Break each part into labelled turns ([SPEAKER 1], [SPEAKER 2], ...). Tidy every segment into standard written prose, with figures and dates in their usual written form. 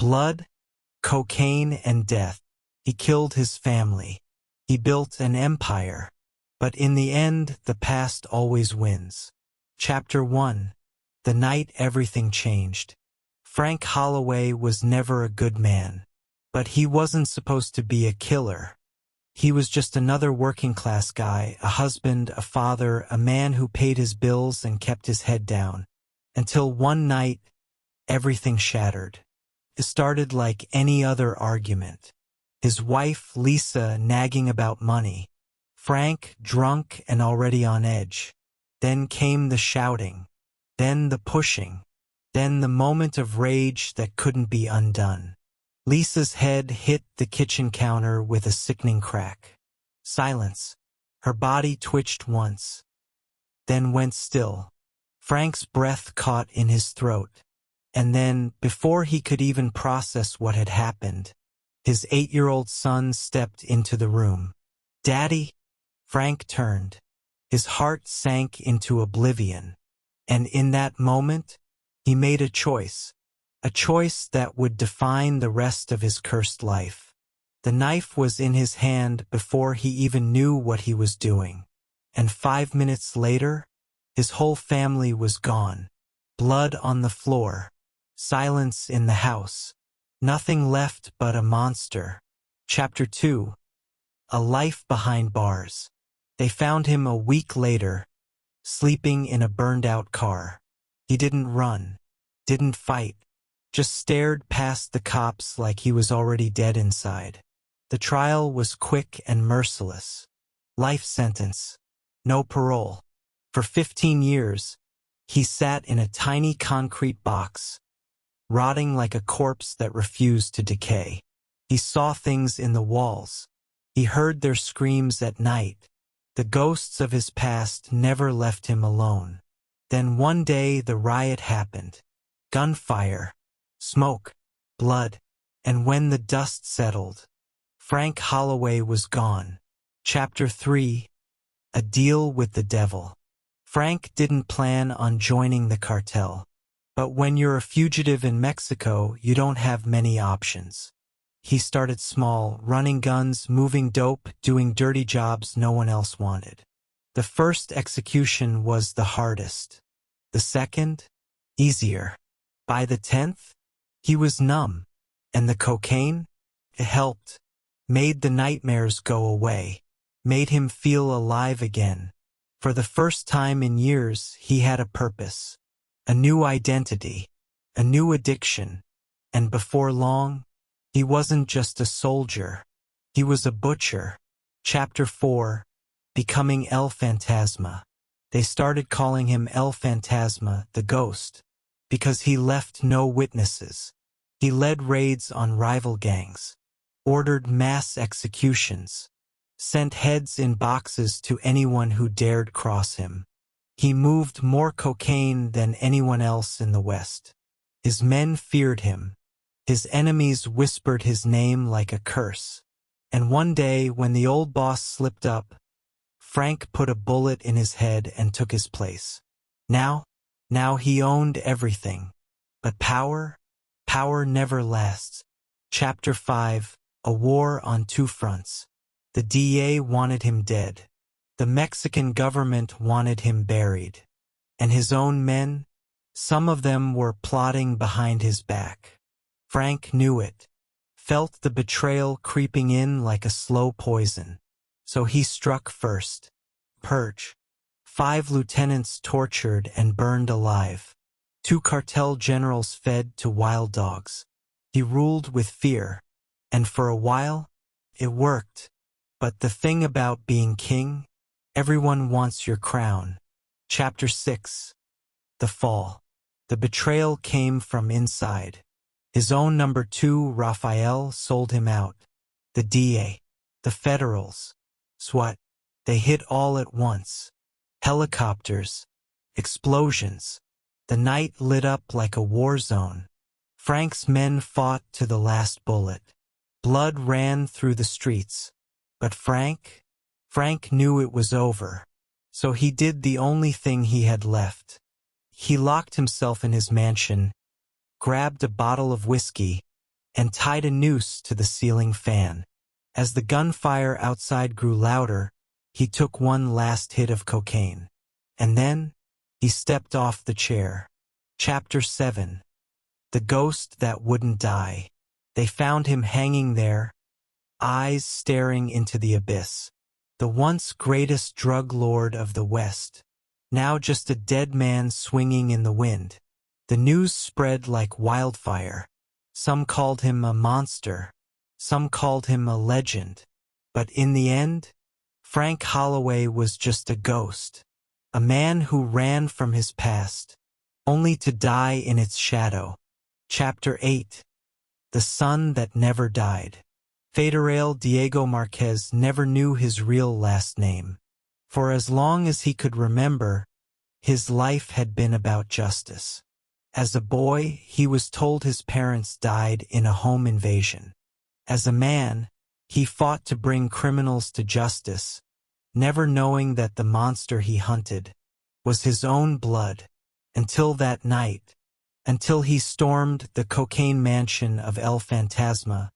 [SPEAKER 1] Blood, cocaine, and death. He killed his family. He built an empire. But in the end, the past always wins. Chapter 1. The night everything changed. Frank Holloway was never a good man. But he wasn't supposed to be a killer. He was just another working-class guy, a husband, a father, a man who paid his bills and kept his head down. Until one night, everything shattered. It started like any other argument. His wife, Lisa, nagging about money. Frank, drunk and already on edge. Then came the shouting. Then the pushing. Then the moment of rage that couldn't be undone. Lisa's head hit the kitchen counter with a sickening crack. Silence. Her body twitched once. Then went still. Frank's breath caught in his throat. And then, before he could even process what had happened, his 8-year-old son stepped into the room. "Daddy?" Frank turned. His heart sank into oblivion. And in that moment, he made a choice that would define the rest of his cursed life. The knife was in his hand before he even knew what he was doing. And 5 minutes later, his whole family was gone. Blood on the floor. Silence in the house. Nothing left but a monster. Chapter 2. A life behind bars. They found him a week later, sleeping in a burned-out car. He didn't run, didn't fight, just stared past the cops like he was already dead inside. The trial was quick and merciless. Life sentence. No parole. For 15 years, he sat in a tiny concrete box, rotting like a corpse that refused to decay. He saw things in the walls. He heard their screams at night. The ghosts of his past never left him alone. Then one day the riot happened. Gunfire, smoke, blood, and when the dust settled, Frank Holloway was gone. Chapter 3. A deal with the devil. Frank didn't plan on joining the cartel. But when you're a fugitive in Mexico, you don't have many options. He started small, running guns, moving dope, doing dirty jobs no one else wanted. The first execution was the hardest. The second, easier. By the 10th, he was numb. And the cocaine? It helped. Made the nightmares go away. Made him feel alive again. For the first time in years, he had a purpose. A new identity. A new addiction. And before long, he wasn't just a soldier. He was a butcher. Chapter 4. Becoming El Fantasma. They started calling him El Fantasma, the ghost, because he left no witnesses. He led raids on rival gangs, ordered mass executions, sent heads in boxes to anyone who dared cross him. He moved more cocaine than anyone else in the West. His men feared him. His enemies whispered his name like a curse. And one day, when the old boss slipped up, Frank put a bullet in his head and took his place. Now he owned everything. But power never lasts. Chapter 5. A war on two fronts. The DA wanted him dead. The Mexican government wanted him buried. And his own men, some of them were plotting behind his back. Frank knew it, felt the betrayal creeping in like a slow poison. So he struck first. Purge. 5 lieutenants tortured and burned alive. 2 cartel generals fed to wild dogs. He ruled with fear. And for a while, it worked. But the thing about being king, everyone wants your crown. Chapter 6. The fall. The betrayal came from inside. His own number 2, Raphael, sold him out. The DA, the federals, SWAT, they hit all at once. Helicopters, explosions. The night lit up like a war zone. Frank's men fought to the last bullet. Blood ran through the streets. But Frank knew it was over. So he did the only thing he had left. He locked himself in his mansion, grabbed a bottle of whiskey, and tied a noose to the ceiling fan. As the gunfire outside grew louder, he took one last hit of cocaine. And then, he stepped off the chair. Chapter 7. The Ghost That Wouldn't Die. They found him hanging there, eyes staring into the abyss. The once greatest drug lord of the West, now just a dead man swinging in the wind. The news spread like wildfire. Some called him a monster. Some called him a legend. But in the end, Frank Holloway was just a ghost. A man who ran from his past, only to die in its shadow. Chapter 8. The Son That Never Died. Federal Diego Marquez never knew his real last name. For as long as he could remember, his life had been about justice. As a boy, he was told his parents died in a home invasion. As a man, he fought to bring criminals to justice, never knowing that the monster he hunted was his own blood, until that night, until he stormed the cocaine mansion of El Fantasma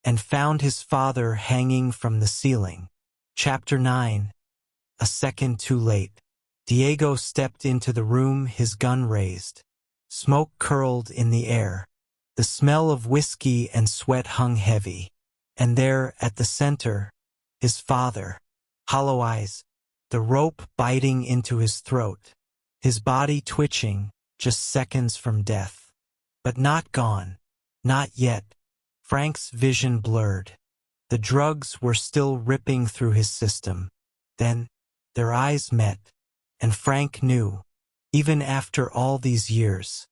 [SPEAKER 1] and found his father hanging from the ceiling. Chapter 9. A second too late. Diego stepped into the room, his gun raised. Smoke curled in the air. The smell of whiskey and sweat hung heavy. And there, at the center, his father. Hollow eyes, the rope biting into his throat. His body twitching, just seconds from death. But not gone. Not yet. Frank's vision blurred. The drugs were still ripping through his system. Then, their eyes met. And Frank knew, even after all these years,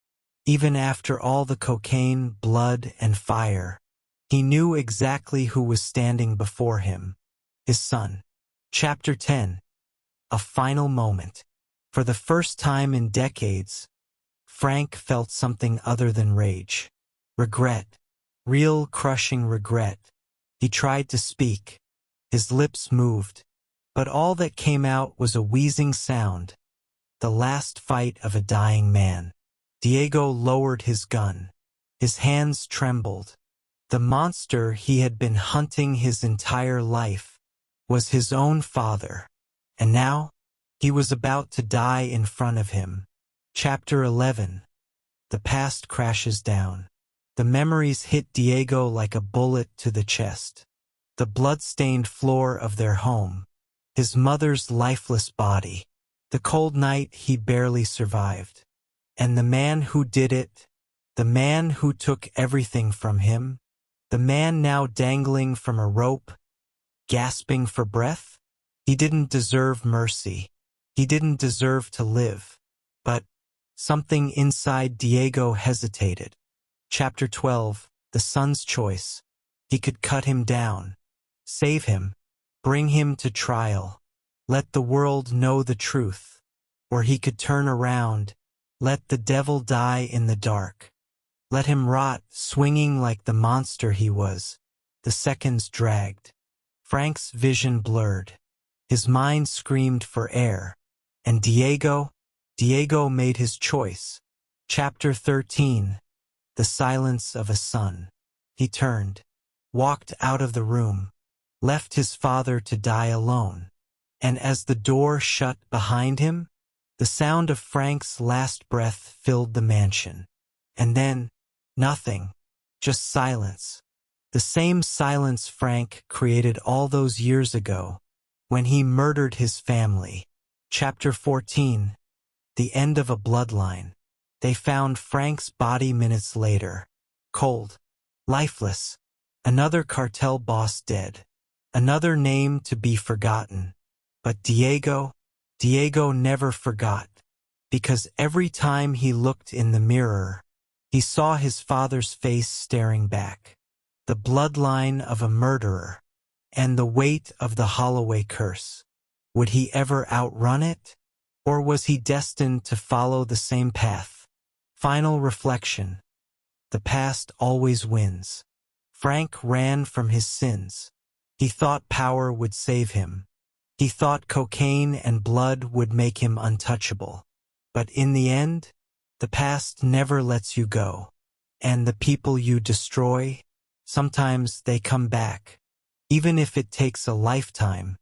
[SPEAKER 1] even after all the cocaine, blood, and fire, he knew exactly who was standing before him. His son. Chapter 10. A final moment. For the first time in decades, Frank felt something other than rage. Regret. Real crushing regret. He tried to speak. His lips moved. But all that came out was a wheezing sound. The last fight of a dying man. Diego lowered his gun. His hands trembled. The monster he had been hunting his entire life was his own father. And now, he was about to die in front of him. Chapter 11. The past crashes down. The memories hit Diego like a bullet to the chest. The blood-stained floor of their home. His mother's lifeless body. The cold night he barely survived. And the man who did it, the man who took everything from him, the man now dangling from a rope, gasping for breath. He didn't deserve mercy. He didn't deserve to live. But something inside Diego hesitated. Chapter 12. The Son's Choice. He could cut him down. Save him. Bring him to trial. Let the world know the truth. Or he could turn around. Let the devil die in the dark. Let him rot, swinging like the monster he was. The seconds dragged. Frank's vision blurred. His mind screamed for air. And Diego made his choice. Chapter 13. The Silence of a Son. He turned, walked out of the room, left his father to die alone. And as the door shut behind him, the sound of Frank's last breath filled the mansion. And then, nothing, just silence. The same silence Frank created all those years ago, when he murdered his family. Chapter 14. The End of a Bloodline. They found Frank's body minutes later. Cold. Lifeless. Another cartel boss dead. Another name to be forgotten. But Diego never forgot. Because every time he looked in the mirror, he saw his father's face staring back. The bloodline of a murderer. And the weight of the Holloway curse. Would he ever outrun it? Or was he destined to follow the same path? Final reflection. The past always wins. Frank ran from his sins. He thought power would save him. He thought cocaine and blood would make him untouchable. But in the end, the past never lets you go. And the people you destroy Sometimes they come back. Even if it takes a lifetime,